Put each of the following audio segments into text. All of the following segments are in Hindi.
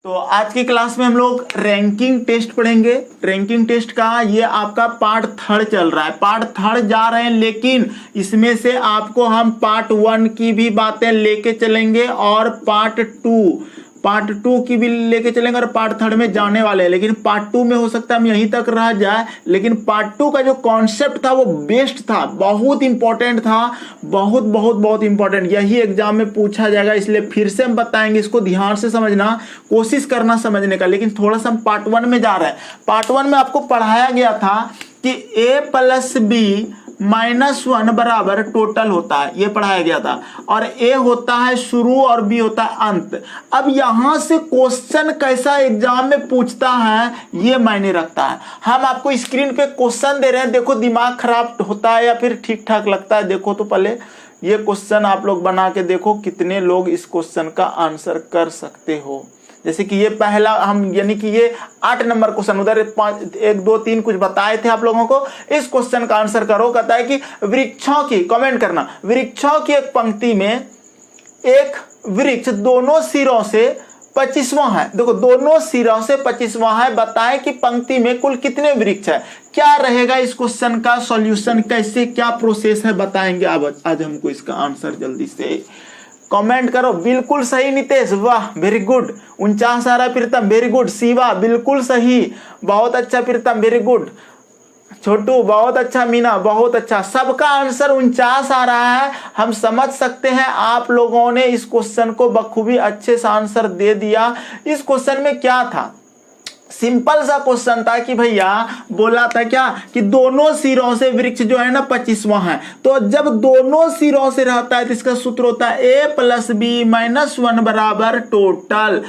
तो आज की क्लास में हम लोग रैंकिंग टेस्ट पढ़ेंगे। रैंकिंग टेस्ट का ये आपका पार्ट 3 चल रहा है, पार्ट 3 जा रहे हैं, लेकिन इसमें से आपको हम पार्ट 1 की भी बातें लेके चलेंगे और पार्ट 2 की भी लेके चलेंगे और पार्ट 3 में जाने वाले हैं। लेकिन पार्ट 2 में हो सकता है हम यहीं तक रह जाए, लेकिन पार्ट 2 का जो कॉन्सेप्ट था वो बेस्ट था, बहुत इंपॉर्टेंट था, बहुत बहुत बहुत इंपॉर्टेंट। यही एग्जाम में पूछा जाएगा, इसलिए फिर से हम बताएंगे, इसको ध्यान से समझना, कोशिश करना समझने का। लेकिन थोड़ा सा हम पार्ट 1 में जा रहे हैं। पार्ट 1 में आपको पढ़ाया गया था कि a + b -1 बराबर टोटल होता है, ये पढ़ाया गया था। और a होता है शुरू और b होता है अंत। अब यहां से क्वेश्चन कैसा एग्जाम में पूछता है ये मायने रखता है। हम आपको स्क्रीन पे क्वेश्चन दे रहे हैं, देखो दिमाग खराब होता है या फिर ठीक ठाक लगता है। देखो तो पहले ये क्वेश्चन आप लोग बना के देखो, कितने लोग इस क्वेश्चन का आंसर कर सकते हो। जैसे कि ये पहला हम यानी कि ये 8 नंबर क्वेश्चन, उधर 1 2 3 कुछ बताए थे आप लोगों को। इस क्वेश्चन का आंसर करो। कहता है कि वृक्षों की, कमेंट करना, वृक्षों की एक पंक्ति में एक वृक्ष दोनों सिरों से 25वां है। देखो दोनों सिरों से 25वां है, बताएं कि पंक्ति में कुल कितने वृक्ष है। क्या रहेगा इस क्वेश्चन का सॉल्यूशन, कैसे क्या प्रोसेस है बताएंगे आज हमको इसका आंसर। जल्दी से कमेंट करो। बिल्कुल सही नितेश, वाह वेरी गुड। 49 आ रहा है प्रीतम, वेरी गुड। शिवा बिल्कुल सही, बहुत अच्छा प्रीतम, वेरी गुड। छोटू बहुत अच्छा, मीना बहुत अच्छा। सबका आंसर 49 आ रहा है। हम समझ सकते हैं आप लोगों ने इस क्वेश्चन को बखूबी अच्छे से आंसर दे दिया। इस क्वेश्चन में क्या था, सिंपल सा क्वेश्चन था कि भैया बोला था क्या कि दोनों सिरों से वृक्ष जो है ना 25वां है। तो जब दोनों सिरों से रहता है तो इसका सूत्र होता है a + b -1 बराबर टोटल।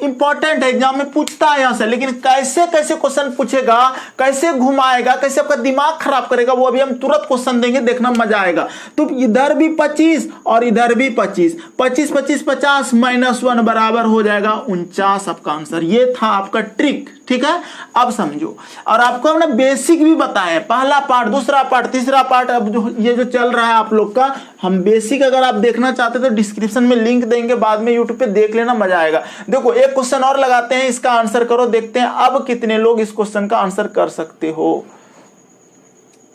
इंपॉर्टेंट है, एग्जाम में पूछता है यहां से। लेकिन कैसे कैसे क्वेश्चन पूछेगा, कैसे घुमाएगा, कैसे आपका दिमाग खराब करेगा, वो अभी हम तुरंत क्वेश्चन देंगे, देखना मजा आएगा। तो इधर भी 25 और इधर भी 25, 25 25 50 -1 बराबर हो जाएगा 49 आपका आंसर। ये था आपका ट्रिक, ठीक है। अब समझो, और आपको हमने बेसिक भी बताया, पहला पार्ट, दूसरा पार्ट, तीसरा पार्ट। अब ये जो चल रहा है आप लोग का, हम बेसिक अगर आप देखना चाहते तो डिस्क्रिप्शन में लिंक देंगे, बाद में यूट्यूब पे देख लेना, मजा आएगा। देखो एक क्वेश्चन और लगाते हैं, इसका आंसर करो, देखते हैं अब कितने लोग इस क्वेश्चन का आंसर कर सकते हो।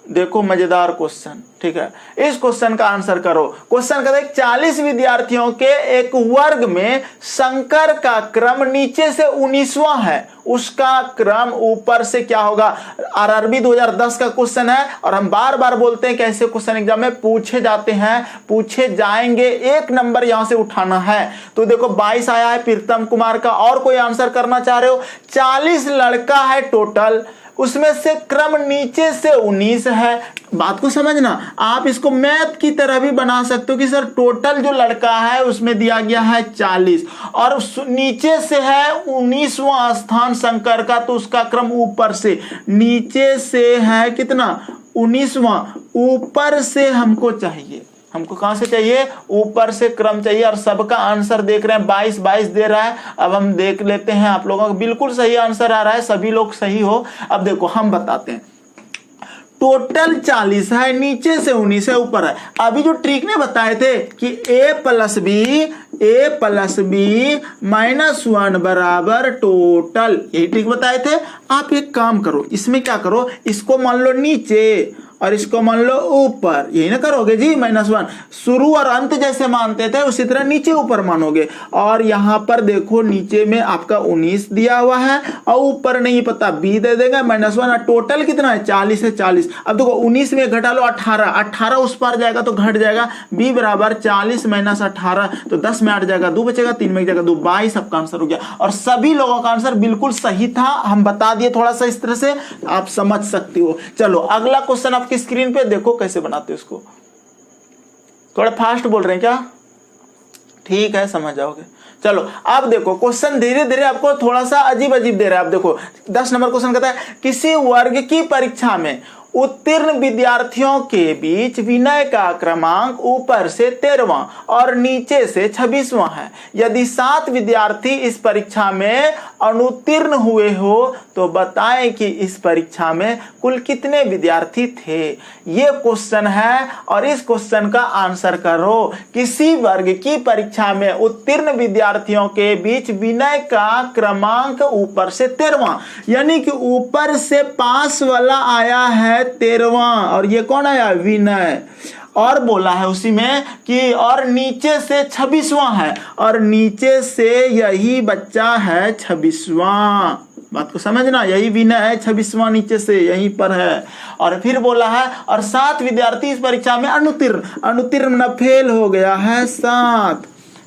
देखो मजेदार क्वेश्चन, ठीक है। इस क्वेश्चन का आंसर करो। क्वेश्चन कहता है 40 विद्यार्थियों के एक वर्ग में शंकर का क्रम नीचे से 19वां है, उसका क्रम ऊपर से क्या होगा। आरआरबी 2010 का क्वेश्चन है, और हम बार बार बोलते हैं कि ऐसे क्वेश्चन एग्जाम में पूछे जाते हैं, पूछे जाएंगे, 1 नंबर यहां से उठाना है। तो देखो 22 आया है प्रीतम कुमार का। और कोई आंसर करना चाह रहे हो। 40 लड़का है टोटल, उसमें से क्रम नीचे से 19 है। बात को समझना, आप इसको मैथ की तरह भी बना सकते हो कि सर टोटल जो लड़का है उसमें दिया गया है 40 और नीचे से है 19वां स्थान शंकर का, तो उसका क्रम ऊपर से, नीचे से है कितना 19वां, ऊपर से हमको चाहिए। हमको कहां से चाहिए, ऊपर से क्रम चाहिए। और सबका आंसर देख रहे हैं 22 दे रहा है। अब हम देख लेते हैं, आप लोगों का बिल्कुल सही आंसर आ रहा है, सभी लोग सही हो। अब देखो हम बताते हैं, टोटल 40 है, नीचे से 19 है, ऊपर है। अभी जो ट्रिक ने बताए थे कि a + b -1 बराबर टोटल, यही ट्रिक बताए थे। आप एक काम करो, इसमें क्या करो, इसको मान लो नीचे और इसको मान लो ऊपर, यही ना करोगे जी। -1 शुरू और अंत जैसे मानते थे उसी तरह नीचे ऊपर मानोगे। और यहां पर देखो नीचे में आपका 19 दिया हुआ है और ऊपर नहीं पता, b दे देगा -1। टोटल कितना है 40 है, 40। अब देखो 19 में घटा लो 18, 18 उस पार जाएगा तो घट जाएगा, b बराबर 40 - 18, तो 10 में 8 जाएगा, 2 बचेगा, 3 में जाएगा 2, 22 आपका आंसर हो गया। और सभी लोगों का आंसर बिल्कुल सही था, हम बता दिए थोड़ा सा इस तरह से, आप समझ सकते हो। चलो अगला क्वेश्चन आपकी स्क्रीन पे देखो कैसे बनाते हो इसको। थोड़ा फास्ट बोल रहे हैं क्या, ठीक है, समझ जाओगे। चलो अब देखो क्वेश्चन धीरे धीरे आपको थोड़ा सा अजीब अजीब दे रहा है। अब देखो 10 नंबर क्वेश्चन कहता है किसी वर्ग की परीक्षा में उत्तीर्ण विद्यार्थियों के बीच विनय का क्रमांक ऊपर से 13वां और नीचे से 26वां है। यदि 7 विद्यार्थी इस परीक्षा में अनुत्तीर्ण हुए हो तो बताएं कि इस परीक्षा में कुल कितने विद्यार्थी थे। ये क्वेश्चन है और इस क्वेश्चन का आंसर करो। किसी वर्ग की परीक्षा में उत्तीर्ण विद्यार्थियों के बीच विनय का क्रमांक ऊपर से 13वां, यानी कि ऊपर से पास वाला आया है 13वां और ये कौन आया, विनय। और बोला है उसी में कि और नीचे से 26वां है और नीचे से यही बच्चा है 26वां। बात को समझना, यही विनय है, 26वां नीचे से यहीं पर है। और फिर बोला है और 7 विद्यार्थी इस परीक्षा में अनुत्तीर्ण न फेल हो गया है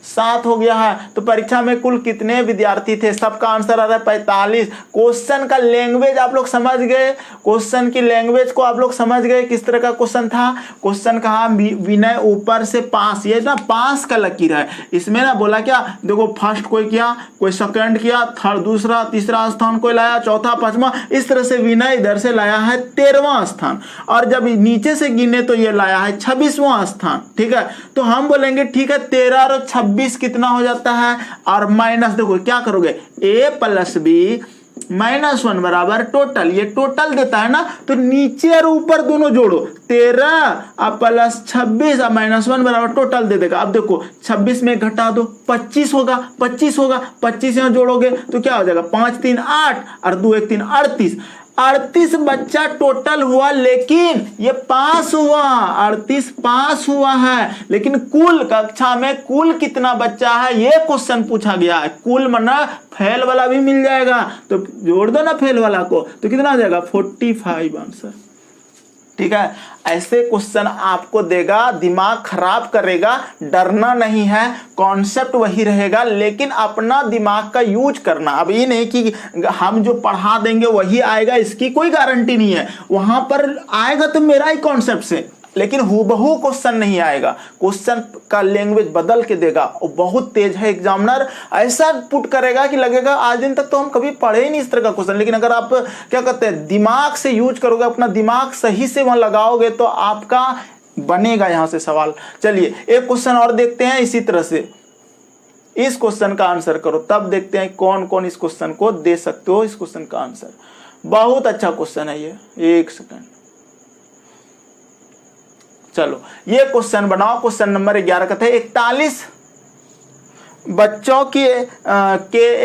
7 हो गया है। तो परीक्षा में कुल कितने विद्यार्थी थे, सबका आंसर आ रहा है 45। क्वेश्चन का लैंग्वेज आप लोग समझ गए, क्वेश्चन की लैंग्वेज को आप लोग समझ गए किस तरह का क्वेश्चन था। क्वेश्चन कहा विनय ऊपर से पास, ये ना पास का लकीर है। इसमें ना बोला क्या, देखो फर्स्ट कोई किया, कोई सेकंड किया, थर्ड दूसरा, तीसरा स्थान कोई लाया, चौथा पांचवा, इस तरह से विनय इधर से लाया है 13वां स्थान और जब नीचे से गिने तो ये लाया है 26वां स्थान। ठीक है, तो हम बोलेंगे ठीक है 13 और 26 कितना हो जाता है, और माइनस देखो क्या करोगे, a प्लस बी माइनस 1 बराबर टोटल, ये टोटल देता है ना, तो नीचे और ऊपर दोनों जोड़ो, 13 प्लस 26 और माइनस 1 बराबर टोटल दे देगा। अब देखो 26 में घटा दो 25 होगा, 25 यहाँ जोड़ोगे तो क्या हो जाएगा, 5 3 8 और 2 1 3 38 बच्चा टोटल हुआ, लेकिन ये पास हुआ, 38 पास हुआ है, लेकिन कुल कक्षा में कुल कितना बच्चा है ये क्वेश्चन पूछा गया है। कुल मना फेल वाला भी मिल जाएगा, तो जोड़ दो ना फेल वाला को, तो कितना आ जाएगा 45 आंसर। ठीक है, ऐसे क्वेश्चन आपको देगा, दिमाग खराब करेगा, डरना नहीं है, कॉन्सेप्ट वही रहेगा, लेकिन अपना दिमाग का यूज करना। अब ये नहीं कि हम जो पढ़ा देंगे वही आएगा, इसकी कोई गारंटी नहीं है। वहां पर आएगा तो मेरा ही कॉन्सेप्ट से, लेकिन हूबहू क्वेश्चन नहीं आएगा, क्वेश्चन का लैंग्वेज बदल के देगा। और बहुत तेज है एग्जामिनर, ऐसा पुट करेगा कि लगेगा आज दिन तक तो हम कभी पढ़े ही नहीं इस तरह का क्वेश्चन। लेकिन अगर आप क्या कहते हैं दिमाग से यूज करोगे, अपना दिमाग सही से वहां लगाओगे तो आपका बनेगा यहां से सवाल। चलिए एक क्वेश्चन और देखते हैं इसी तरह से, इस क्वेश्चन का आंसर करो, तब देखते हैं कौन कौन इस क्वेश्चन को दे सकते हो। इस क्वेश्चन का आंसर बहुत अच्छा क्वेश्चन है ये, एक सेकंड, चलो ये क्वेश्चन बनाओ। क्वेश्चन नंबर 11 कहते हैं 41 बच्चों के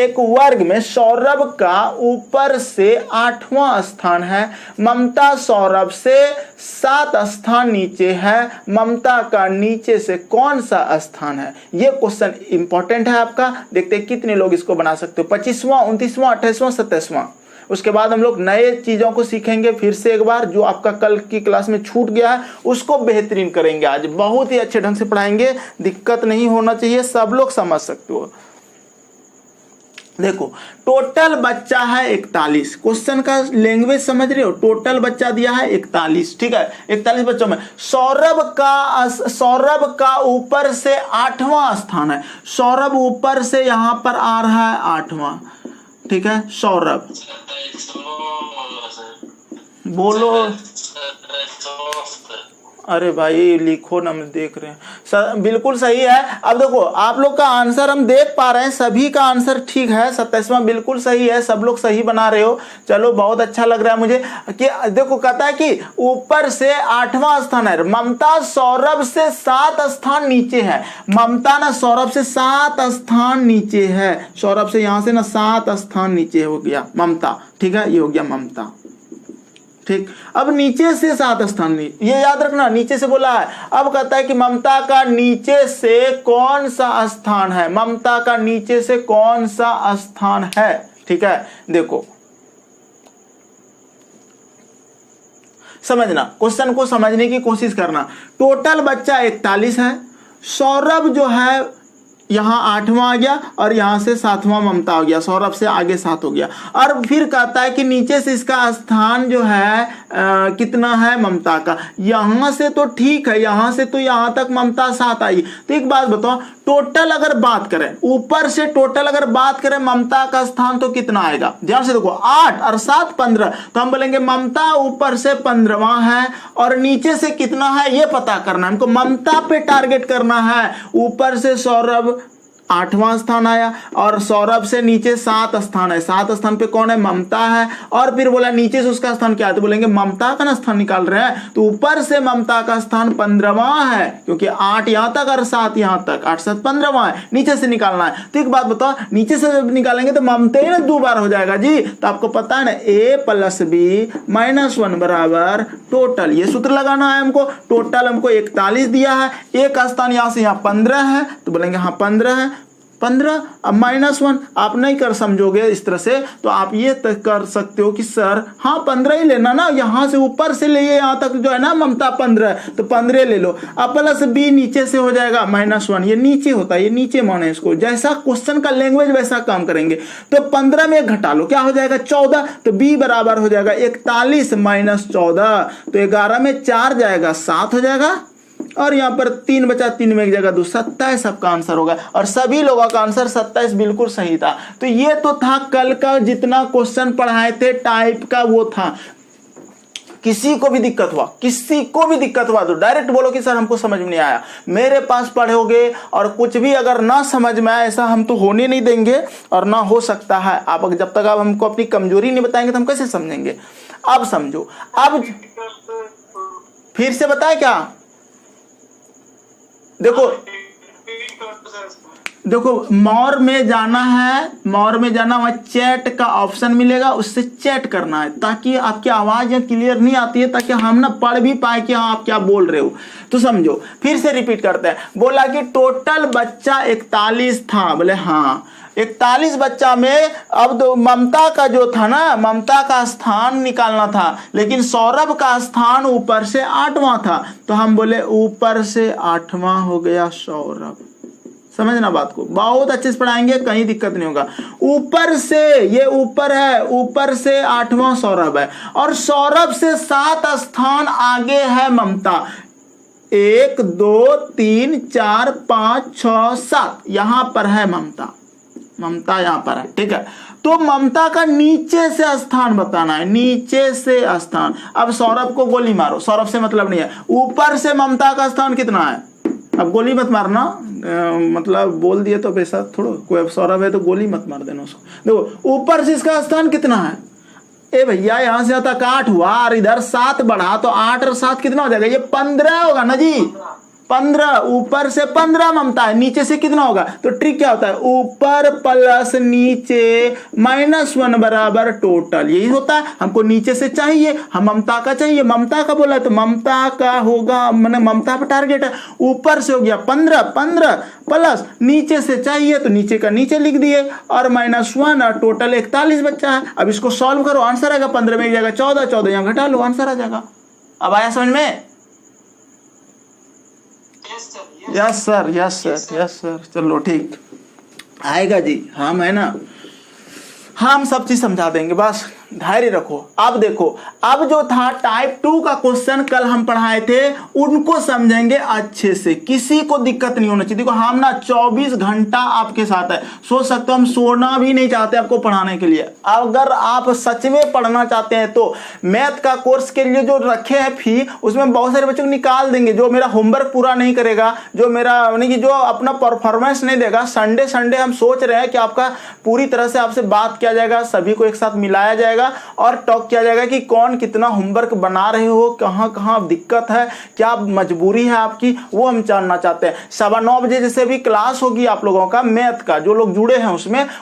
एक वर्ग में सौरभ का ऊपर से 8वां स्थान है, ममता सौरभ से 7 स्थान नीचे है, ममता का नीचे से कौन सा स्थान है। ये क्वेश्चन इंपॉर्टेंट है आपका। देखते हैं कितने लोग इसको बना सकते हो, 25वां 29वां 28वां 27वां। उसके बाद हम लोग नए चीजों को सीखेंगे फिर से एक बार, जो आपका कल की क्लास में छूट गया है उसको बेहतरीन करेंगे। आज बहुत ही अच्छे ढंग से पढ़ाएंगे, दिक्कत नहीं होना चाहिए, सब लोग समझ सकते हो। देखो टोटल बच्चा है 41, क्वेश्चन का लैंग्वेज समझ रहे हो, टोटल बच्चा दिया है 41। ठीक है, 41 बच्चों में सौरभ का ऊपर से 8वां स्थान है, सौरभ ऊपर से यहां पर आ रहा है 8वां। ठीक है, सौरभ बोलो, अरे भाई लिखो ना, हम देख रहे हैं बिल्कुल सही है। अब देखो आप लोग का आंसर हम देख पा रहे हैं, सभी का आंसर ठीक है, 27वां बिल्कुल सही है, सब लोग सही बना रहे हो। चलो बहुत अच्छा लग रहा है मुझे कि देखो कहता है कि ऊपर से 8वां स्थान है, ममता सौरभ से 7 स्थान नीचे है, ममता ना सौरभ से 7 स्थान नीचे है, सौरभ से यहां से ना 7 स्थान नीचे हो गया ममता। ठीक है, ये हो गया ममता। ठीक, अब नीचे से 7 स्थान, ये याद रखना, नीचे से बोला है। अब कहता है कि ममता का नीचे से कौन सा स्थान है, ममता का नीचे से कौन सा स्थान है। ठीक है, देखो समझना, क्वेश्चन को समझने की कोशिश करना। टोटल बच्चा 41 है, सौरभ जो है यहाँ 8वां आ गया और यहाँ से 7वां ममता हो गया, सौरभ से आगे 7 हो गया। और फिर कहता है कि नीचे से इसका स्थान जो है कितना है ममता का। यहाँ से तो ठीक है, यहाँ से तो यहाँ तक ममता 7 आई। तो एक बात बताओ, टोटल अगर बात करें, ऊपर से टोटल अगर बात करें ममता का स्थान तो कितना आएगा? ध्यान से देखो, 8 और 7 15। तो हम बोलेंगे ममता ऊपर से 15वां है और नीचे से कितना है ये पता करना है हमको, ममता पे टारगेट करना है। ऊपर से सौरभ 8वां स्थान आया और सौरभ से नीचे 7 स्थान है, 7 स्थान पे कौन है? ममता है। और फिर बोला नीचे से उसका स्थान क्या है? तो बोलेंगे ममता का ना स्थान निकाल रहे हैं, तो ऊपर से ममता का स्थान 15वां है, क्योंकि 8 यहां तक और 7 यहां तक, 8 7 15वां है, नीचे से निकालना है। तो एक बात बताओ, नीचे से जब निकालेंगे तो ममता ही ना 2 बार हो जाएगा जी। तो आपको पता है ना, a + b - 1 बराबर टोटल, ये सूत्र लगाना है हमको। टोटल हमको 41 दिया है, एक स्थान यहां से यहाँ 15 है, तो बोलेंगे हाँ 15 है, 15। अब -1 आप नहीं कर समझोगे इस तरह से, तो आप ये तक कर सकते हो कि सर हाँ 15 ही लेना ना, यहाँ से ऊपर से ले यहाँ तक जो है ना ममता 15 है, तो 15 ले लो। अब +b नीचे से हो जाएगा -1, ये नीचे होता है, ये नीचे माने इसको, जैसा क्वेश्चन का लैंग्वेज वैसा काम करेंगे। तो 15 में घटा लो, क्या हो जाएगा? 14। तो b बराबर हो जाएगा 41 - 14, तो 11 में 4 जाएगा 7 हो जाएगा, और यहाँ पर 3 बचा, 3 में एक जगह 2, 27 आपका आंसर होगा। और सभी लोगों का आंसर 27 बिल्कुल सही था। तो ये तो था कल का जितना क्वेश्चन पढ़ाए थे टाइप का, वो था। किसी को भी दिक्कत हुआ, किसी को भी दिक्कत हुआ तो डायरेक्ट बोलो कि सर हमको समझ में नहीं आया। मेरे पास पढ़ोगे और कुछ भी अगर ना समझ में आए, ऐसा हम तो होने नहीं देंगे और ना हो सकता है। आप जब तक आप हमको अपनी कमजोरी नहीं बताएंगे तो हम कैसे समझेंगे? अब समझो, अब फिर से बताए क्या? देखो मोर में जाना है, मोर में जाना, वहाँ चैट का ऑप्शन मिलेगा, उससे चैट करना है, ताकि आपकी आवाज यहाँ क्लियर नहीं आती है, ताकि हम ना पढ़ भी पाए कि हाँ आप क्या बोल रहे हो। तो समझो, फिर से रिपीट करते हैं। बोला कि टोटल बच्चा 41 था, बोले हाँ 41 बच्चा में अब तो ममता का जो था ना, ममता का स्थान निकालना था, लेकिन सौरभ का स्थान ऊपर से 8वां था, तो हम बोले ऊपर से 8वां हो गया सौरभ। समझना बात को, बहुत अच्छे से पढ़ाएंगे, कहीं दिक्कत नहीं होगा। ऊपर से, ये ऊपर है, ऊपर से 8वां सौरभ है और सौरभ से 7 स्थान आगे है ममता। 1 2 3 4 5 6 7 यहां पर है ममता, ममता यहां पर है, ठीक है। तो ममता का नीचे से स्थान बताना है, नीचे से स्थान। अब सौरभ को गोली मारो, सौरभ से मतलब नहीं है। ऊपर से ममता का स्थान कितना है? अब गोली मत मारना, मतलब बोल दिए तो वैसा थोड़ा, कोई सौरभ है तो गोली मत मार देना उसको। देखो ऊपर से इसका स्थान कितना है? ए भैया यहाँ से तक 8 हुआ और इधर 7 बढ़ा, तो 8 और 7 कितना हो जाएगा? ये 15 होगा ना जी, 15। ऊपर से 15 ममता है, नीचे से कितना होगा? तो ट्रिक क्या होता है? ऊपर प्लस नीचे -1 बराबर टोटल, यही होता है। हमको नीचे से चाहिए, हम ममता का चाहिए, ममता का बोला तो ममता का होगा, मैंने ममता पर टारगेट है। ऊपर से हो गया 15, 15 प्लस नीचे से चाहिए तो नीचे का नीचे लिख दिए और -1 और टोटल 41 बच्चा है। अब इसको सॉल्व करो, आंसर आएगा 15 में एक जगह 14, 14 यहाँ घटा लो, आंसर आ जाएगा। अब आया समझ में? Yes sir, yes sir, yes sir, चलो ठीक आएगा जी। हम है ना, हम सब चीज समझा देंगे, बस धैर्य रखो। अब देखो, अब जो था टाइप 2 का क्वेश्चन कल हम पढ़ाए थे, उनको समझेंगे अच्छे से, किसी को दिक्कत नहीं होना चाहिए। देखो हम ना 24 घंटा आपके साथ है, सोच सकते हो हम सोना भी नहीं चाहते आपको पढ़ाने के लिए। अगर आप सच में पढ़ना चाहते हैं तो मैथ का कोर्स के लिए जो रखे हैं फी, उसमें बहुत सारे बच्चों को निकाल देंगे। जो मेरा होमवर्क पूरा नहीं करेगा, जो मेरा यानी कि जो अपना परफॉर्मेंस नहीं देगा, संडे संडे हम सोच रहे हैं कि आपका पूरी तरह से आपसे बात किया जाएगा, सभी को एक साथ मिलाया जाएगा और टॉक किया जाएगा कि कौन कितना होमवर्क बना रहे हो, कहां कहां दिक्कत है, क्या मजबूरी है आपकी, वो हम जानना चाहते हैं। 9:15 बजे जैसे भी क्लास होगी आप लोगों का मैथ का, जो लोग जुड़े हैं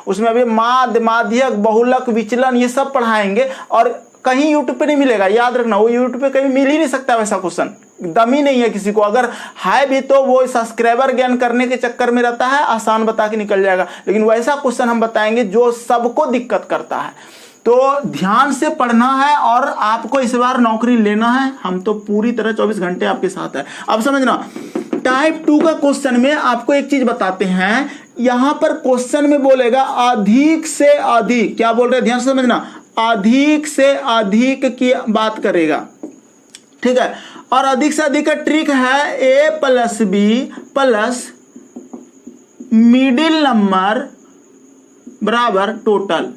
उसमें अभी माध्य, माध्यक, बहुलक, विचलन ये सब पढ़ाएंगे। और कहीं यूट्यूब पे नहीं मिलेगा, याद रखना, वो यूट्यूब पे कहीं मिल ही नहीं सकता वैसा क्वेश्चन, दम ही नहीं है किसी को। अगर है भी तो वो सब्सक्राइबर गेन करने के चक्कर में रहता है, आसान बता के निकल जाएगा। लेकिन वैसा क्वेश्चन हम बताएंगे जो सबको दिक्कत करता है। तो ध्यान से पढ़ना है और आपको इस बार नौकरी लेना है। हम तो पूरी तरह 24 घंटे आपके साथ है। अब समझना, टाइप 2 का क्वेश्चन में आपको एक चीज बताते हैं, यहां पर क्वेश्चन में बोलेगा अधिक से अधिक, क्या बोल रहे हैं ध्यान से समझना, अधिक से अधिक की बात करेगा, ठीक है। और अधिक से अधिक का ट्रिक है a plus b plus middle number बराबर टोटल,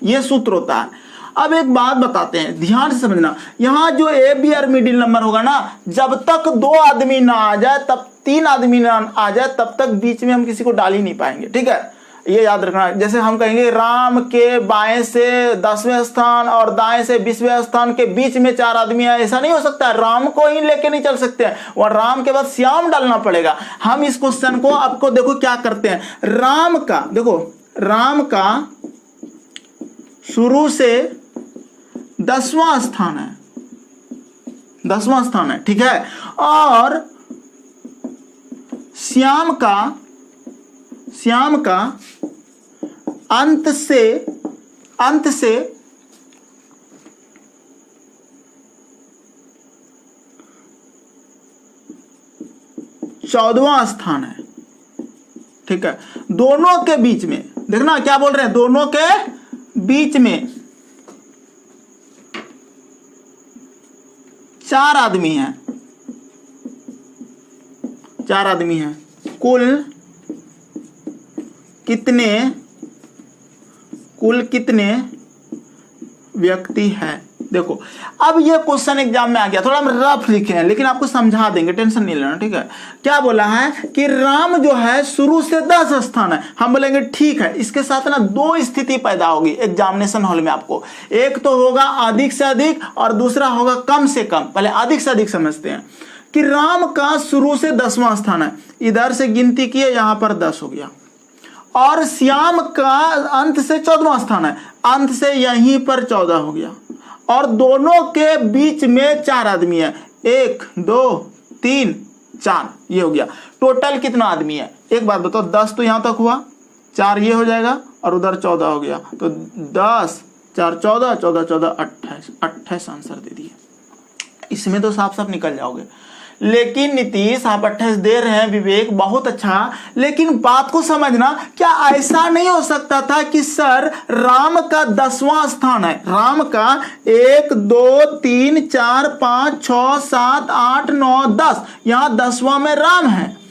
ये सूत्र होता है। अब एक बात बताते हैं, ध्यान से समझना, यहां जो ए बी और मिडिल नंबर होगा ना, जब तक 2 आदमी ना आ जाए, तब 3 आदमी ना आ जाए, तब तक बीच में हम किसी को डाल ही नहीं पाएंगे, ठीक है। ये याद रखना, जैसे हम कहेंगे राम के बाएं से 10वें स्थान और दाएं से 20वें स्थान के बीच में 4 आदमी है, ऐसा नहीं हो सकता, राम को ही लेके नहीं चल सकते हैं, और राम के बाद श्याम डालना पड़ेगा। हम इस क्वेश्चन को आपको देखो क्या करते हैं, राम का देखो, राम का शुरू से 10वां स्थान है, 10वां स्थान है, ठीक है। और श्याम का अंत से 14वां स्थान है, ठीक है। दोनों के बीच में देखना क्या बोल रहे हैं, दोनों के बीच में 4 आदमी हैं, 4 आदमी हैं, कुल कितने व्यक्ति हैं। देखो अब ये क्वेश्चन एग्जाम में आ गया, थोड़ा हम रफ लिखे हैं लेकिन आपको समझा देंगे, टेंशन नहीं लेना, ठीक है। क्या बोला है कि राम जो है शुरू से 10 स्थान है, हम बोलेंगे ठीक है। इसके साथ ना 2 स्थिति पैदा होगी एग्जामिनेशन हॉल में आपको, एक तो होगा अधिक से अधिक और दूसरा होगा कम से कम। पहले अधिक से अधिक समझते हैं कि राम का शुरू से 10वां स्थान है, इधर से गिनती किए यहां पर 10 हो गया, और श्याम का अंत से 14वां स्थान है, अंत से यहीं पर 14 हो गया, और दोनों के बीच में 4 आदमी है, 1 2 3 4, ये हो गया। टोटल कितना आदमी है, एक बात बताओ, 10 तो यहां तक हुआ, 4 ये हो जाएगा और उधर 14 हो गया, तो 10 4 14 14 14 28 आंसर दे दिए। इसमें तो साफ साफ निकल जाओगे। लेकिन नीतीश आप 28 दे रहे हैं, विवेक बहुत अच्छा, लेकिन बात को समझना, क्या ऐसा नहीं हो सकता था कि सर राम का 10वां स्थान है, राम का 1 2 3 4 5 6 7 8 9 10, यहां 10वां में राम है,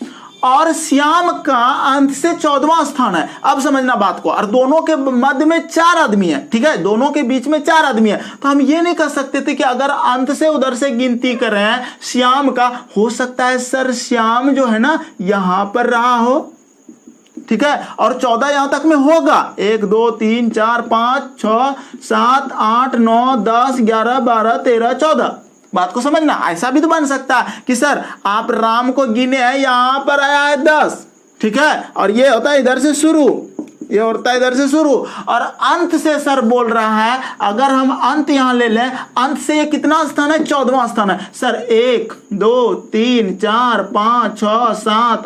और श्याम का अंत से 14वां स्थान है। अब समझना बात को, और दोनों के मध्य में 4 आदमी है, ठीक है, दोनों के बीच में 4 आदमी है, तो हम ये नहीं कर सकते थे कि अगर अंत से उधर से गिनती कर रहे हैं श्याम का, हो सकता है सर श्याम जो है ना यहां पर रहा हो, ठीक है, और 14 यहां तक में होगा, 1 2 3 4 5 6 7 8 9 10 11 12 13 14। बात को समझना, ऐसा भी तो बन सकता है कि सर आप राम को गिने हैं, यहां पर आया है 10, ठीक है, और ये होता है इधर से शुरू, ये होता है इधर से शुरू, और अंत से सर बोल रहा है, अगर हम अंत यहां ले लें, अंत से ये कितना स्थान है, 14वां स्थान है। सर 1 2 3 4 5 6 7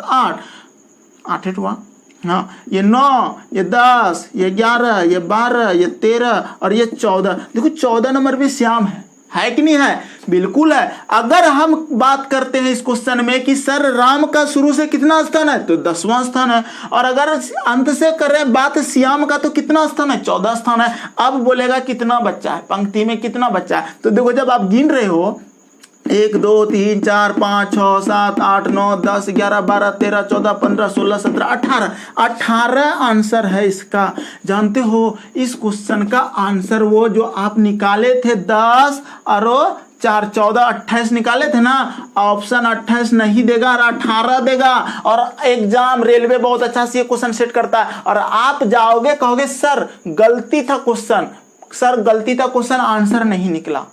8 हुआ, हाँ, ये 9 ये 10 ये 11 ये 12 ये 13 और ये 14। देखो 14 नंबर भी श्याम है कि नहीं है, बिल्कुल है। अगर हम बात करते हैं इस क्वेश्चन में कि सर राम का शुरू से कितना स्थान है, तो 10वां स्थान है, और अगर अंत से कर रहे हैं बात श्याम का, तो कितना स्थान है, 14 स्थान है। अब बोलेगा कितना बच्चा है, पंक्ति में कितना बच्चा है, तो देखो जब आप गिन रहे हो 1 2 3 4 5 6 7 8 9 10 11 12 13 14 15 16 17 18 आंसर है इसका। जानते हो इस क्वेश्चन का आंसर वो जो आप निकाले थे 10 और 4 14 28 निकाले थे ना, ऑप्शन 28 नहीं देगा और 18 देगा। और एग्जाम रेलवे बहुत अच्छा से क्वेश्चन सेट करता है, और आप जाओगे कहोगे सर गलती था क्वेश्चन, सर गलती था क्वेश्चन, आंसर नहीं निकला,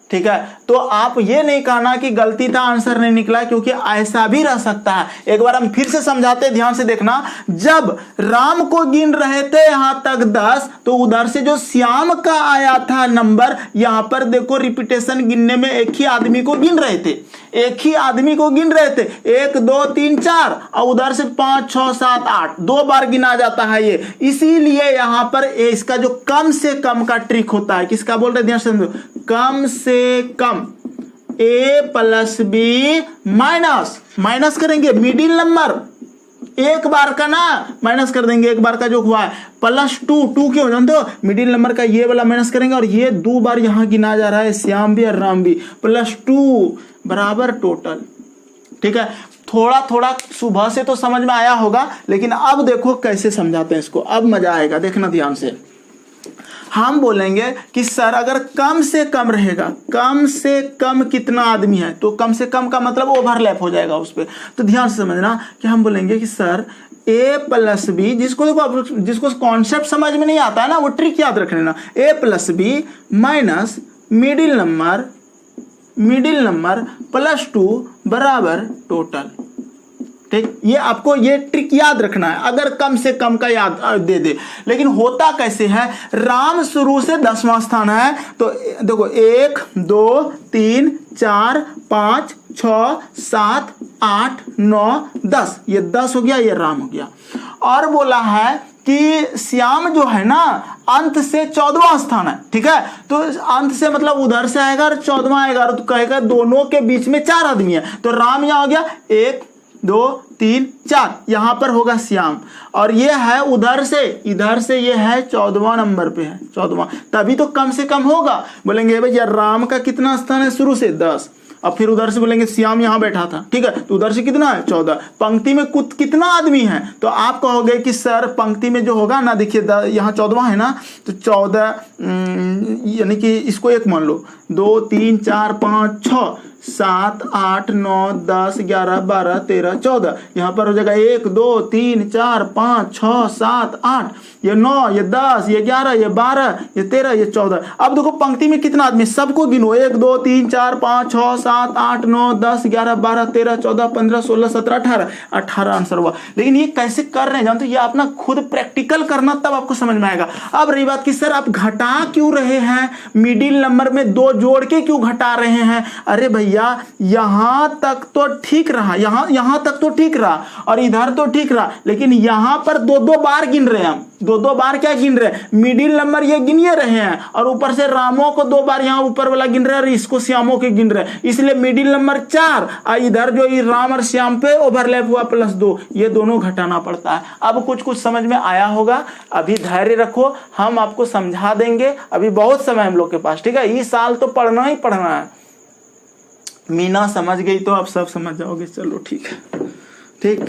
ठीक है। तो आप ये नहीं कहना कि गलती था आंसर नहीं निकला, क्योंकि ऐसा भी रह सकता है। एक बार हम फिर से समझाते, ध्यान से देखना। जब राम को गिन रहे थे यहां तक 10, तो उधर से जो श्याम का आया था नंबर, यहां पर देखो रिपीटेशन गिनने में एक ही आदमी को गिन रहे थे, एक ही आदमी को गिन रहे थे, 1 2 3 4, और उधर से 5 6 7 8, 2 बार गिना जाता है ये। इसीलिए यहां पर इसका जो कम से कम का ट्रिक होता है, किसका बोल रहे ध्यान से, कम से कम ए प्लस बी माइनस करेंगे मिडिल नंबर, एक बार का ना माइनस कर देंगे, एक बार का जो हुआ है प्लस टू क्यों जानते हो, मिडिल नंबर का ये वाला माइनस करेंगे और ये 2 बार यहां गिना जा रहा है, श्याम भी और राम भी, +2 बराबर टोटल। ठीक है, थोड़ा थोड़ा सुबह से तो समझ में आया होगा, लेकिन अब देखो कैसे समझाते हैं इसको, अब मजा आएगा, देखना ध्यान से। हम बोलेंगे कि सर अगर कम से कम रहेगा, कम से कम कितना आदमी है, तो कम से कम का मतलब ओवरलैप हो जाएगा उस पर, तो ध्यान से समझना कि हम बोलेंगे कि सर ए प्लस बी, जिसको कॉन्सेप्ट समझ में नहीं आता है ना वो ट्रिक याद रख लेना, a plus B minus middle number +2 बराबर टोटल। ठीक, ये आपको ये ट्रिक याद रखना है, अगर कम से कम का याद दे। लेकिन होता कैसे है, राम शुरू से 10वां स्थान है, तो देखो 1 2 3 4 5 6 7 8 9 10, ये 10 हो गया, ये राम हो गया। और बोला है कि श्याम जो है ना अंत से 14वां स्थान है। ठीक है, तो अंत से मतलब उधर से आएगा और 14वां आएगा, तो कहेगा दोनों के बीच में 4 आदमी है, तो राम यहां हो गया 1 2 3 4, यहां पर होगा श्याम, और ये है इधर से ये है 14वां नंबर पे है, 14वां, तभी तो कम से कम होगा। बोलेंगे भैया राम का कितना स्थान है शुरू से 10, अब फिर उधर से बोलेंगे श्याम यहां बैठा था, ठीक है, तो उधर से कितना है 14, पंक्ति में कितना आदमी है, तो आप कहोगे कि सर पंक्ति में जो होगा ना, देखिए यहाँ 14वां है ना, तो 14 यानी कि इसको 1 मान लो, 2 3 4 5 6 7 8 9 10 11 12 13 14, यहाँ पर हो जाएगा 1 2 3 4 5 6 7 8, ये 9 ये 10 ये 11 ये 12 ये 13 ये 14। अब देखो पंक्ति में कितना आदमी, सबको गिनो, 1 2 3 4 5 6 7 8 9 10 11 12 13 14 15 16 17 18 आंसर हुआ। लेकिन ये कैसे कर रहे हैं जानते हो, ये अपना खुद प्रैक्टिकल करना, तब आपको समझ में आएगा। अब रही बात कि सर आप घटा क्यों रहे हैं, मिडिल नंबर में 2 जोड़ के क्यों घटा रहे हैं, अरे भैया यहां तक तो ठीक रहा, यहां तक तो ठीक रहा और इधर तो ठीक रहा, लेकिन यहां पर 2 बार गिन रहे हैं हम, 2 बार क्या गिन रहे हैं, मिडिल नंबर ये गिनिए रहे हैं और ऊपर से रामों को 2 बार यहां ऊपर वाला गिन रहे हैं और इसको श्यामों के गिन रहे हैं, इसलिए मिडिल नंबर 4 और इधर जो ये राम और श्याम पे ओवरलैप हुआ +2, ये दोनों घटाना पड़ता है। अब कुछ समझ में आया होगा, अभी धैर्य रखो, हम आपको समझा देंगे, अभी बहुत समय हम लोग के पास। ठीक है, इस साल तो पढ़ना ही पढ़ना है। मीना समझ गई तो आप सब समझ जाओगे, चलो ठीक है। ठीक,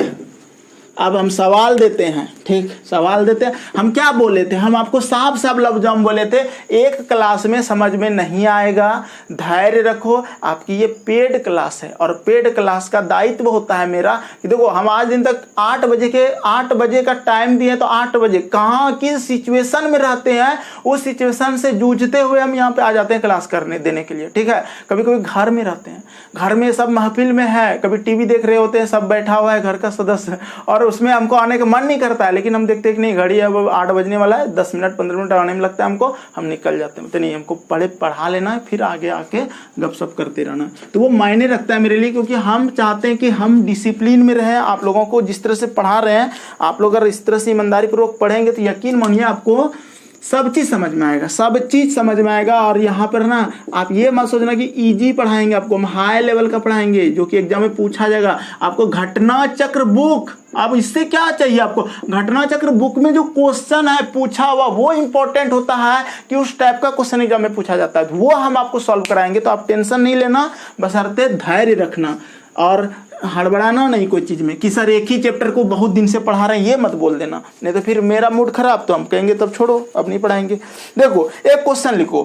अब हम सवाल देते हैं। ठीक, सवाल देते हैं। हम क्या बोले थे, हम आपको साफ लफ्ज़ों में बोले थे, एक क्लास में समझ में नहीं आएगा, धैर्य रखो, आपकी ये पेड क्लास है और पेड क्लास का दायित्व होता है मेरा कि देखो हम आज दिन तक 8 बजे का टाइम दिए, तो 8 बजे कहाँ किस सिचुएशन में रहते हैं, उस सिचुएशन से जूझते हुए हम यहाँ पे आ जाते हैं क्लास करने देने के लिए। ठीक है, कभी कभी घर में रहते हैं, घर में सब महफिल में है, कभी टीवी देख रहे होते हैं, सब बैठा हुआ है घर का सदस्य, और उसमें हमको आने का मन नहीं करता है, लेकिन हम देखते हैं कि नहीं घड़ी है, वो 8 बजने वाला है, 10 मिनट 15 मिनट आने में लगता है हमको, हम निकल जाते हैं। तो नहीं, हमको पढ़ा लेना है, फिर आगे आके गपशप करते रहना है, तो वो मायने रखता है मेरे लिए, क्योंकि हम चाहते हैं कि हम डिसिप्लिन में रहें। आप लोगों को जिस तरह से पढ़ा रहे हैं, आप लोग अगर इस तरह से ईमानदारी पूर्वक पढ़ेंगे तो यकीन मानिए आपको सब चीज़ समझ में आएगा, सब चीज़ समझ में आएगा। और यहाँ पर ना आप ये मत सोचना कि इजी पढ़ाएंगे, आपको हम हाई लेवल का पढ़ाएंगे जो कि एग्जाम में पूछा जाएगा। आपको घटना चक्र बुक, अब इससे क्या चाहिए आपको, घटना चक्र बुक में जो क्वेश्चन है पूछा हुआ वो इंपॉर्टेंट होता है कि उस टाइप का क्वेश्चन एग्जाम में पूछा जाता है, वो हम आपको सॉल्व कराएंगे। तो आप टेंशन नहीं लेना, बशर्ते धैर्य रखना और हड़बड़ाना नहीं कोई चीज़ में कि सर एक ही चैप्टर को बहुत दिन से पढ़ा रहे हैं, ये मत बोल देना, नहीं तो फिर मेरा मूड खराब, तो हम कहेंगे तब छोड़ो अब नहीं पढ़ाएंगे। देखो एक क्वेश्चन लिखो,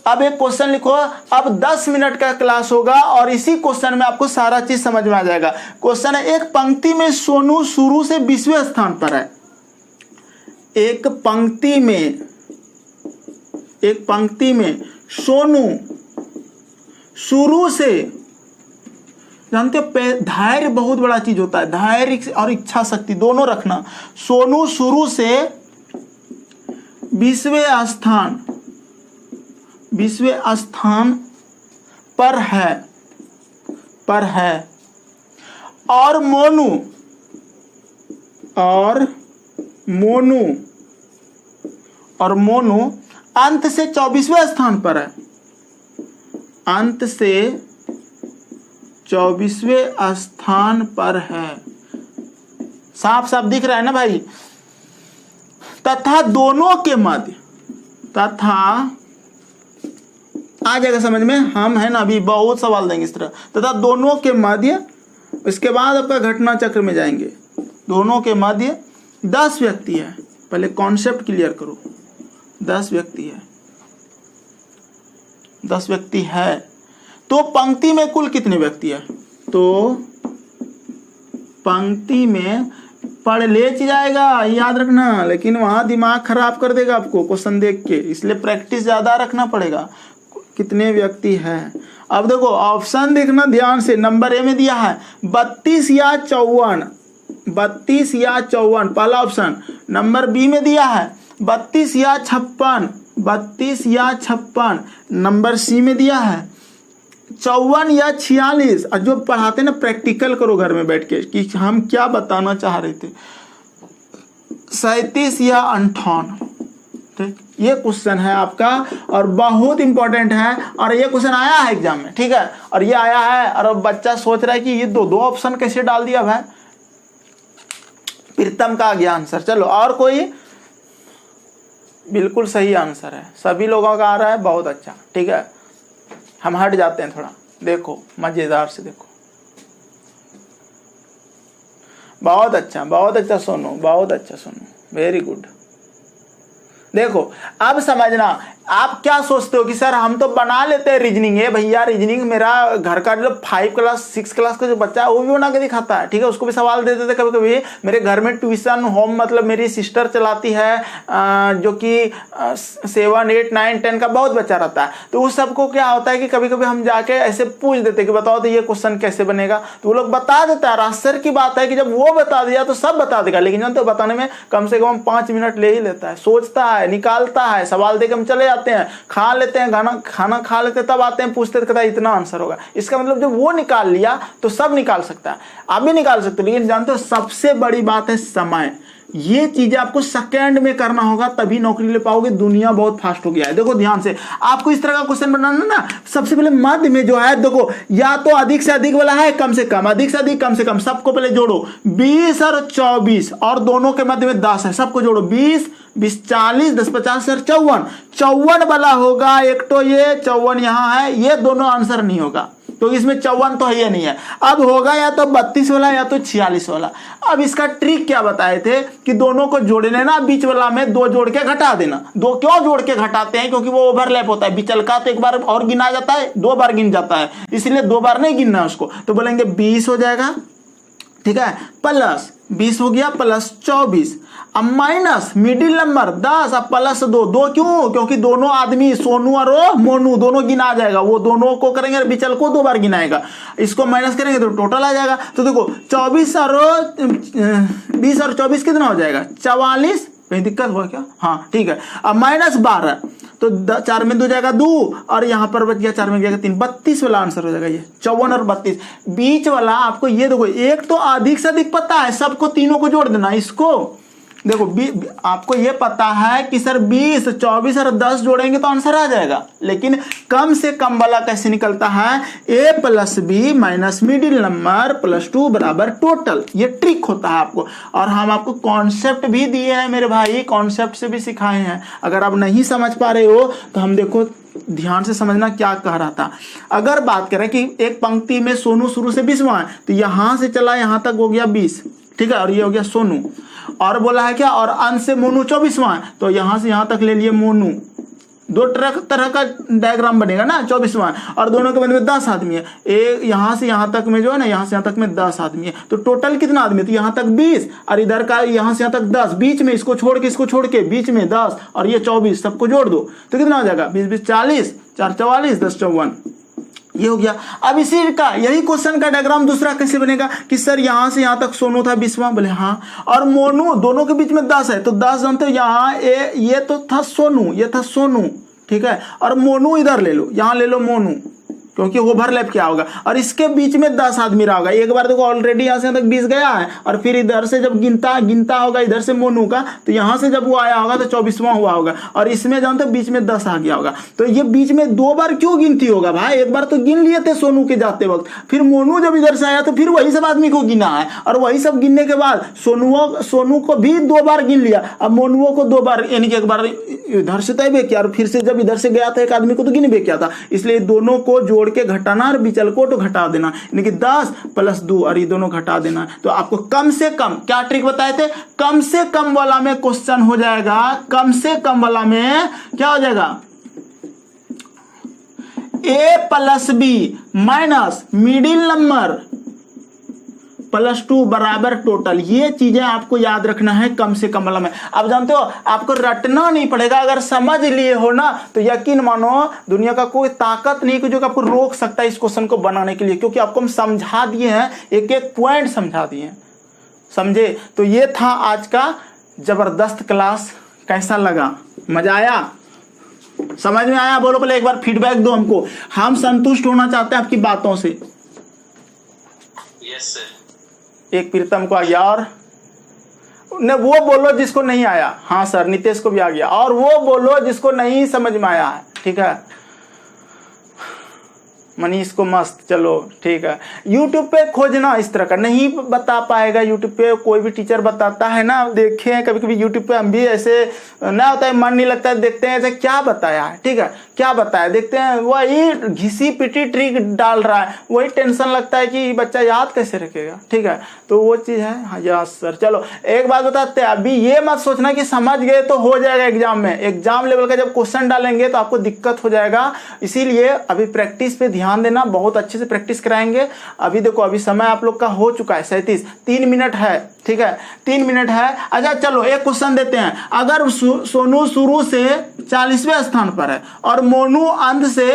अब एक क्वेश्चन लिखो, अब 10 मिनट का क्लास होगा और इसी क्वेश्चन में आपको सारा चीज समझ में आ जाएगा। क्वेश्चन है, एक पंक्ति में सोनू शुरू से 20वें स्थान पर है। एक पंक्ति में सोनू शुरू से, जानते हो धैर्य बहुत बड़ा चीज होता है, धैर्य और इच्छा शक्ति दोनों रखना। सोनू शुरू से 20वें स्थान पर है और मोनू अंत से 24वें स्थान पर है, अंत से 24वें स्थान पर है। साफ साफ दिख रहा है ना भाई। तथा दोनों के मध्य, तथा आ जाएगा समझ में, हम है ना अभी बहुत सवाल देंगे इस तरह। तथा दोनों के मध्य, इसके बाद आपका घटना चक्र में जाएंगे। दोनों के मध्य 10 व्यक्ति है। पहले कॉन्सेप्ट क्लियर करो। 10 व्यक्ति है, 10 व्यक्ति है तो पंक्ति में कुल कितने व्यक्ति है? तो पंक्ति में पढ़ ले जाएगा, याद रखना, लेकिन वहां दिमाग खराब कर देगा आपको क्वेश्चन देख के, इसलिए प्रैक्टिस ज्यादा रखना पड़ेगा। कितने व्यक्ति हैं? अब देखो ऑप्शन देखना ध्यान से। नंबर ए में दिया है 32 या 54, 32 या 54 पहला ऑप्शन। नंबर बी में दिया है 32 या 56, 32 या 56। नंबर सी में दिया है 54 या 46। और जो पढ़ाते ना प्रैक्टिकल करो घर में बैठ के कि हम क्या बताना चाह रहे थे। 37 या 58। ठीक, ये क्वेश्चन है आपका और बहुत इंपॉर्टेंट है, और ये क्वेश्चन आया है एग्जाम में। ठीक है, और ये आया है और बच्चा सोच रहा है कि ये दो ऑप्शन कैसे डाल दिया भाई। प्रीतम का आ गया आंसर। चलो और कोई? बिल्कुल सही आंसर है, सभी लोगों का आ रहा है, बहुत अच्छा। ठीक है, हम हट जाते हैं थोड़ा, देखो मजेदार से देखो। बहुत अच्छा सुनो, बहुत अच्छा सुनो, वेरी गुड। देखो अब समझना, आप क्या सोचते हो कि सर हम तो बना लेते हैं रीजनिंग। है भैया, रीजनिंग मेरा घर का जो 5 क्लास 6 क्लास का जो बच्चा है वो भी बना के दिखाता है। ठीक है, उसको भी सवाल दे देते कभी कभी। मेरे घर में ट्यूशन होम मतलब मेरी सिस्टर चलाती है, जो कि 7 8 9 10 का बहुत बच्चा रहता है। तो उस सबको क्या होता है कि कभी कभी हम जाके ऐसे पूछ देते कि बताओ तो ये क्वेश्चन कैसे बनेगा, तो वो लोग बता देता है। आश्चर्य की बात है कि जब वो बता दिया तो सब बता देगा, लेकिन जानते हो बताने में कम से कम 5 मिनट ले ही लेता है। सोचता है, निकालता है, सवाल दे के हम चले जाते हैं, खा लेते हैं, खाना खा लेते हैं, तब आते हैं पूछते कहता है इतना आंसर होगा। इसका मतलब जब वो निकाल लिया तो सब निकाल सकता है, आप भी निकाल सकते हो। लेकिन जानते हो सबसे बड़ी बात है समय। ये चीजें आपको सेकंड में करना होगा तभी नौकरी ले पाओगे। दुनिया बहुत फास्ट हो गया है। देखो ध्यान से, आपको इस तरह का क्वेश्चन बनाना ना, सबसे पहले मध्य में जो है देखो, या तो अधिक से अधिक वाला है कम से कम, अधिक से अधिक कम से कम, सबको पहले जोड़ो। 20 और 24 और दोनों के मध्य में 10 है, सबको जोड़ो। 20 20 40 10 50 और 54 वाला होगा एक तो, ये 54 यहाँ है, ये दोनों आंसर नहीं होगा तो इसमें 54 तो है ये नहीं है। अब होगा या तो 32 वाला या तो 46 वाला। अब इसका ट्रिक क्या बताए थे कि दोनों को जोड़ लेना, बीच वाला में 2 जोड़ के घटा देना। 2 क्यों जोड़ के घटाते हैं? क्योंकि वो ओवरलैप होता है। बिचल का तो एक बार और गिना जाता है, 2 बार गिन जाता है, इसलिए 2 बार नहीं गिनना है उसको। तो बोलेंगे 20 हो जाएगा, ठीक है, प्लस 20 हो गया, प्लस 24, अब माइनस मिडिल नंबर 10, अब प्लस 2 क्यों? क्योंकि दोनों आदमी सोनू और मोनू दोनों गिना जाएगा। वो दोनों को करेंगे, बिचल को 2 बार गिनाएगा, इसको माइनस करेंगे तो टोटल आ जाएगा। तो देखो 20 और 24 कितना हो जाएगा? 44। कहीं दिक्कत हुआ क्या? हाँ ठीक है। अब माइनस 12 तो 4 में 2 जाएगा 2 और यहाँ पर बच गया 4 में जाएगा 3, 32 वाला आंसर हो जाएगा ये। 54 और 32 बीच वाला आपको ये देखो, एक तो अधिक से अधिक पता है, सबको तीनों को जोड़ देना। इसको देखो आपको ये पता है कि सर 20 24 और 10 जोड़ेंगे तो आंसर आ जाएगा, लेकिन कम से कम वाला कैसे निकलता है? a plus B minus middle number plus 2 बराबर टोटल। ये ट्रिक होता है आपको, और हम आपको कॉन्सेप्ट भी दिए हैं मेरे भाई, कॉन्सेप्ट से भी सिखाए हैं। अगर आप नहीं समझ पा रहे हो तो हम देखो ध्यान से समझना क्या कह रहा था। अगर बात करें कि एक पंक्ति में सोनू शुरू से 20वां है, तो यहां से चला यहां तक हो गया 20, ठीक है, और ये हो गया सोनू। और बोला है क्या? और अंश से मोनू 24वां है, तो यहां से यहां तक ले लिए मोनू। 2 तरह का डायग्राम बनेगा ना, 24वां, और दोनों के मध्य में 10 आदमी है। एक यहां से यहां तक में जो है ना, यहां से यहां तक में 10 आदमी है, तो टोटल कितना आदमी? तो यहां तक 20 और इधर का यहां से यहां तक 10, बीच में इसको छोड़ के इसको छोड़ के बीच में 10 और ये 24, सबको जोड़ दो तो कितना हो जाएगा? 20 20 40, 4 44, 10 54, ये हो गया। अब इसी का यही क्वेश्चन का डायग्राम दूसरा कैसे बनेगा कि सर यहां से यहां तक सोनू था 20वां, बोले हाँ, और मोनू दोनों के बीच में 10 है, तो 10 जानते हो यहाँ ये तो था सोनू, ये था सोनू, ठीक है, और मोनू इधर ले लो, यहां ले लो मोनू, क्योंकि ओवरलैप क्या होगा, और इसके बीच में 10 आदमी रहा होगा। एक बार देखो ऑलरेडी यहाँ से तक 20 गया है, और फिर इधर से जब गिनता होगा इधर से मोनू का, तो यहाँ से जब वो आया होगा तो 24वां हुआ होगा, और इसमें जानते हो बीच में 10 आ गया होगा। तो ये बीच में 2 बार क्यों गिनती होगा भाई, एक बार तो गिन लिए थे सोनू के जाते वक्त, फिर मोनू जब इधर से आया तो फिर वही सब आदमी को गिना है, और वही सब गिनने के बाद सोनू को भी 2 बार गिन लिया, अब मोनुओं को 2 बार, यानी कि एक बार इधर से तय किया और फिर से जब इधर से गया था एक आदमी को तो गिन किया था, इसलिए दोनों को जोड़ के घटाना और बिचल को तो घटा देना, यानी कि 10 + 2 और ये दोनों घटा देना। तो आपको कम से कम क्या ट्रिक बताए थे, कम से कम वाला में क्वेश्चन हो जाएगा, कम से कम वाला में क्या हो जाएगा, a + b minus middle number +2 बराबर टोटल। ये चीजें आपको याद रखना है कम से कम वाला में। आप जानते हो आपको रटना नहीं पड़ेगा, अगर समझ लिए हो ना तो यकीन मानो दुनिया का कोई ताकत नहीं कि जो आपको रोक सकता है इस क्वेश्चन को बनाने के लिए, क्योंकि आपको हम समझा दिए हैं, एक एक पॉइंट समझा दिए हैं, समझे। तो ये था आज का जबरदस्त क्लास, कैसा लगा, मजा आया, समझ में आया? बोलो पहले एक बार फीडबैक दो हमको, हम संतुष्ट होना चाहते हैं आपकी बातों से। Yes sir. एक प्रीतम को आ गया, और ने वो बोलो जिसको नहीं आया। हाँ सर, नितेश को भी आ गया, और वो बोलो जिसको नहीं समझ में आया है, ठीक है। मनीष को मस्त, चलो ठीक है। यूट्यूब पे खोजना इस तरह का नहीं बता पाएगा, यूट्यूब पे कोई भी टीचर बताता है ना, देखे हैं कभी कभी यूट्यूब पे हम भी, ऐसे ना होता है, मन नहीं लगता है, देखते हैं ऐसे क्या बताया है, ठीक है, क्या बताया, देखते हैं वही घिसी पिटी ट्रिक डाल रहा है, वही टेंशन लगता है कि बच्चा याद कैसे रखेगा, ठीक है। तो वो चीज़ है। हाँ यस सर। चलो एक बात बताते हैं, अभी ये मत सोचना कि समझ गए तो हो जाएगा एग्जाम में, एग्जाम लेवल का जब क्वेश्चन डालेंगे तो आपको दिक्कत हो जाएगा, इसीलिए अभी प्रैक्टिस पे ध्यान देना, बहुत अच्छे से प्रैक्टिस कराएंगे। अभी देखो अभी समय आप लोग का हो चुका है 37, 3 मिनट है, ठीक है, 3 मिनट है। अच्छा चलो एक क्वेश्चन देते हैं, अगर सोनू शुरू से 40वें स्थान पर है और मोनू अंत से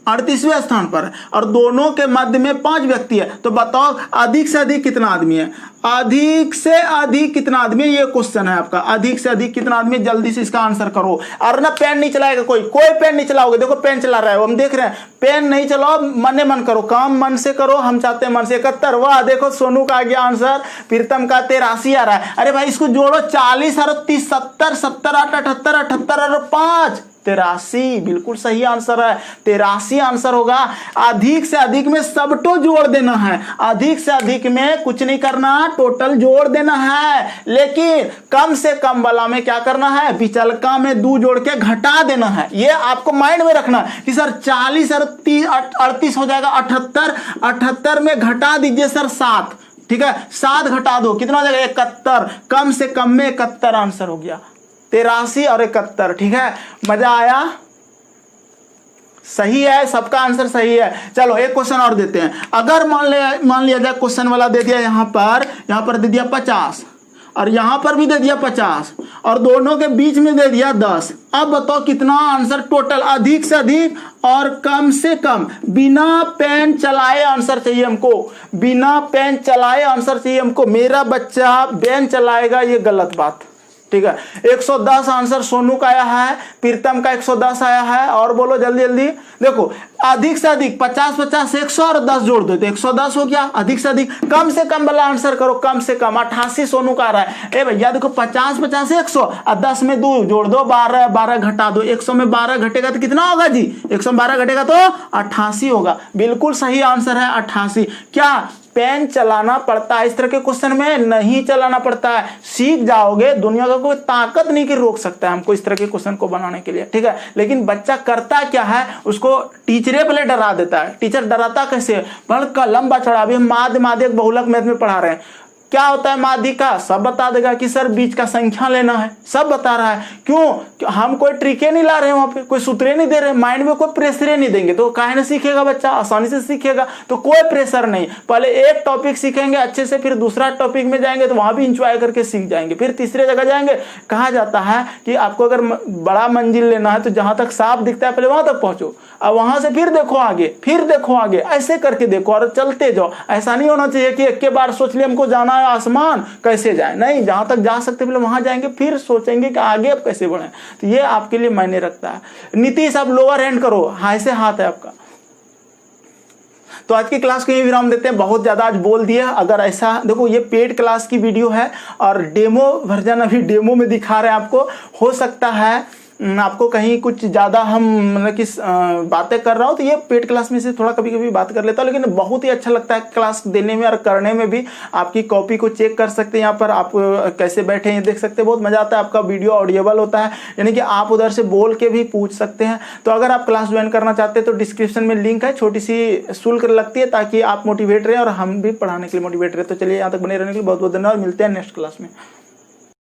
38वें स्थान पर है और दोनों के मध्य में 5 व्यक्ति है, तो बताओ अधिक से अधिक कितना आदमी है, अधिक से अधिक कितना आदमी है, ये क्वेश्चन है आपका, अधिक से अधिक कितना आदमी है, जल्दी से इसका आंसर करो। और ना पेन नहीं चलाएगा कोई पेन नहीं चलाओगे, देखो पेन चला रहा है, हम देख रहे हैं, पेन नहीं चलाओ, मन मन करो, काम मन से करो, हम चाहते हैं मन से। 71, वाह देखो सोनू का आ गया आंसर, प्रीतम का 83 आ रहा है। अरे भाई इसको जोड़ो, 40 और 30, 70, 70, 8, 78, 78 और 5, 83, बिल्कुल सही आंसर है, 83 आंसर होगा। अधिक से अधिक में सबको जोड़ देना है, अधिक से अधिक में कुछ नहीं करना, टोटल जोड़ देना है, लेकिन कम से कम वाला में क्या करना है, विचलका में 2 जोड़ के घटा देना है। ये आपको माइंड में रखना कि सर 40 और 38 हो जाएगा 78, 78 में घटा दीजिए सर 7, ठीक है, 7 घटा दो, कितना हो जाएगा 71, कम से कम में 71 आंसर हो गया, 83 और 71, ठीक है। मजा आया? सही है, सबका आंसर सही है। चलो एक क्वेश्चन और देते हैं, अगर मान लिया जाए क्वेश्चन वाला दे दिया यहाँ पर दे दिया 50 और यहाँ पर भी दे दिया 50 और दोनों के बीच में दे दिया 10, अब बताओ कितना आंसर टोटल, अधिक से अधिक और कम से कम, बिना पेन चलाए आंसर चाहिए हमको, बिना पेन चलाए आंसर चाहिए हमको। मेरा बच्चा पेन चलाएगा ये गलत बात, ठीक है। 110 आंसर सोनू का आया है, प्रीतम का 110 आया है, और बोलो जल्दी जल्दी। देखो अधिक से अधिक 50 50 100 और 10 जोड़ दो तो 110 हो गया, अधिक से अधिक। कम से कम वाला आंसर करो, कम से कम 88 सोनू का आ रहा है। ए भैया देखो 50 50 100 और 10 में 2 जोड़ दो, 12 12 घटा दो, 100 में 12 घटेगा तो कितना होगा जी, 100 में 12 घटेगा तो 88 होगा, बिल्कुल सही आंसर है 88। क्या पेन चलाना पड़ता है इस तरह के क्वेश्चन में? नहीं चलाना पड़ता है, सीख जाओगे, दुनिया का कोई ताकत नहीं कि रोक सकता है हमको इस तरह के क्वेश्चन को बनाने के लिए, ठीक है। लेकिन बच्चा करता क्या है, उसको टीचरे पहले डरा देता है। टीचर डराता कैसे, बड़का लंबा चढ़ा, अभी हम माध्यक बहुलक मैथ में पढ़ा रहे हैं, क्या होता है माध्यिका, सब बता देगा कि सर बीच का संख्या लेना है, सब बता रहा है। क्यों? हम कोई ट्रिके नहीं ला रहे हैं, वहां पे कोई सूत्रे नहीं दे रहे, माइंड में कोई प्रेशर नहीं देंगे, तो काहे ना सीखेगा बच्चा, आसानी से सीखेगा। तो कोई प्रेशर नहीं, पहले एक टॉपिक सीखेंगे अच्छे से, फिर दूसरा टॉपिक में जाएंगे तो वहां भी इंजॉय करके सीख जाएंगे, फिर तीसरे जगह जाएंगे। कहा जाता है कि आपको अगर बड़ा मंजिल लेना है तो जहां तक साफ दिखता है पहले वहां तक पहुंचो, और वहां से फिर देखो आगे, फिर देखो आगे, ऐसे करके देखो और चलते जाओ। ऐसा नहीं होना चाहिए कि एक के बार सोच लिया हमको जाना है आसमान, कैसे जाएं? नहीं, जहाँ तक जा सकते पहले वहाँ जाएंगे, फिर सोचेंगे कि आगे अब कैसे बढ़ें। तो ये आपके लिए मायने रखता है। नीतीश, आप लोअर हैंड करो, हाई से हाथ है आपका। तो आज की क्लास को ये विराम देते हैं, बहुत ज़्यादा आज बोल दिया। अगर ऐसा देखो, ये पेड क्लास की वीडियो है और डेमो वर्जन अभी डेमो में दिखा रहे हैं आपको। हो सकता है आपको कहीं कुछ ज़्यादा हम मतलब कि बातें कर रहा हूँ, तो ये पेड क्लास में से थोड़ा कभी कभी बात कर लेता हूँ, लेकिन बहुत ही अच्छा लगता है क्लास देने में और करने में भी। आपकी कॉपी को चेक कर सकते हैं, यहाँ पर आप कैसे बैठे हैं देख सकते हैं, बहुत मज़ा आता है। आपका वीडियो ऑडिएबल होता है, यानी कि आप उधर से बोल के भी पूछ सकते हैं। तो अगर आप क्लास ज्वाइन करना चाहते हैं तो डिस्क्रिप्शन में लिंक है, छोटी सी शुल्क लगती है ताकि आप मोटिवेट रहें और हम भी पढ़ाने के लिए मोटिवेट रहे। तो चलिए, यहाँ तक बने रहने के लिए बहुत बहुत धन्यवाद। मिलते हैं नेक्स्ट क्लास में।